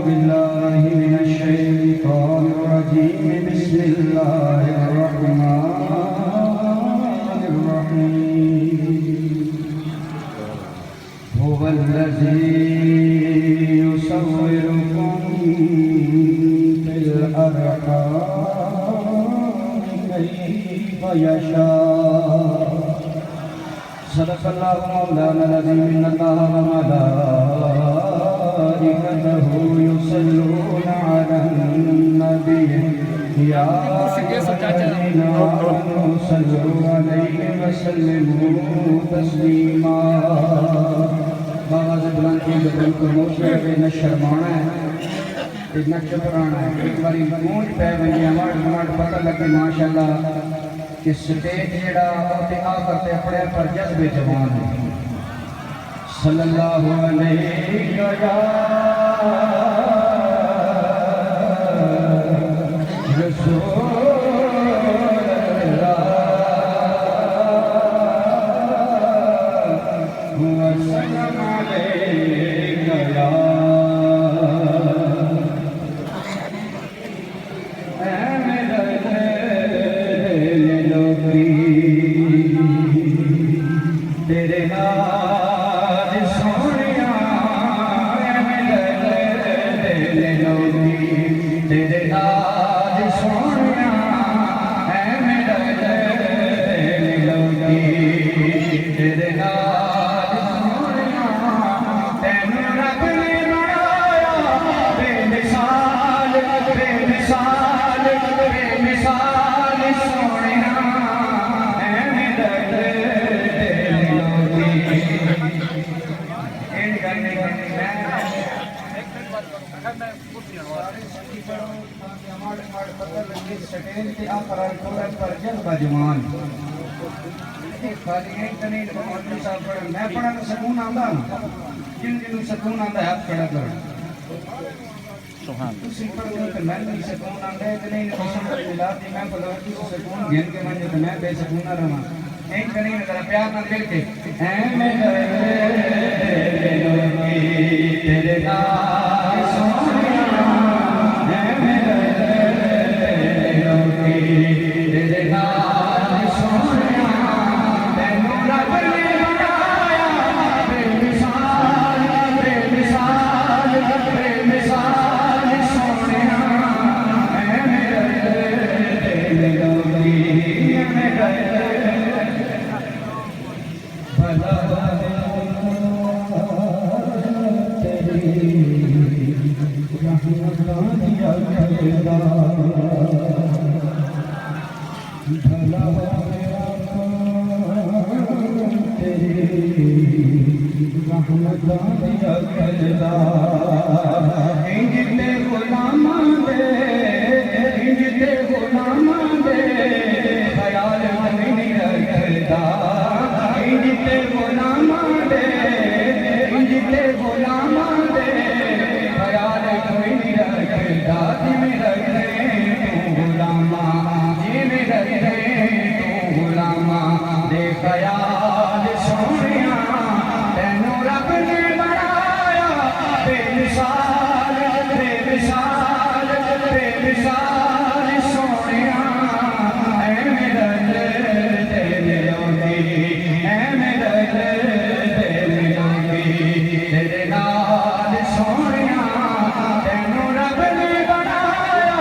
بالله من الشيطان الرجيم بسم الله الرحمن الرحيم هو الذي يصوركم في الأرحام كيف يشاء صدق الله مولانا العظيم إن الله وملائكته يصلون على النبي يا الذين آمنوا صلوا عليه وسلموا تسليما बाबा बुलंद की जबल को मोशे न शर्माना है न चुप रहना है एक बारी गूंज पै वही हमारे पता लगे माशाअल्लाह कि स्टेज जेड़ा ते आ करते अपने पर जज्बे जवान है सल्लल्लाहु अलैहि रसूल तेरे नाज सोनिया तेरे नाज सोनिया तेरे नाज सोनिया तेन रब ने बनाया बेमिसाल बेमिसाल बेमिसाल सोनिया मैं पढ़ा तो सकून आता जिन जिन सकून आता है खड़ा कर मैं सकून आता है मैं सकून घेन के मन तो मैं बेसकून ना रहा एक कहीं जरा प्यार ना दिल के तेरे नाम सोनिया तेरे नाम सोनिया तेनू रब ने बनाया बेमिसाल बेमिसाल बेमिसाल सोनिया जिते गुलामा दे ख्याल नहीं रखता जिते गुलामा दे ख्याल नहीं रखता जिमें रख तू गुलामा जिमें रख तू गुलामा दे ख्याल सोनिया तेनू रब ने बनाया बेमिसाल बेमिसाल बेमिसाल सोनिया ऐ मेरा तेरे योगी ऐ मेरा तेरे योगी तेरे नाल सोनिया तेनू रब ने बनाया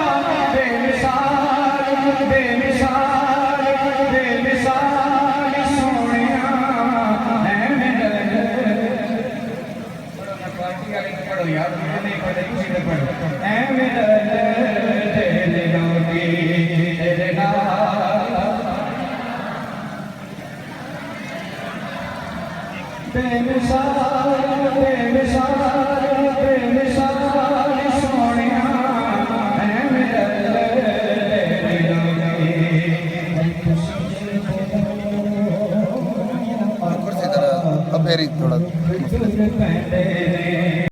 बेमिसाल बेमिसाल बेमिसाल सोनिया ऐ मेरा पार्टी वाले पढ़ो यार नहीं पढ़े किसी ने पढ़ो ऐ मेरा तेरे योगी तेरे नाल बेमिसाल बेमिसाल बेमिसाल सोनिया ऐ मेरा तेरे योगी और कुछ इधर अब थोड़ा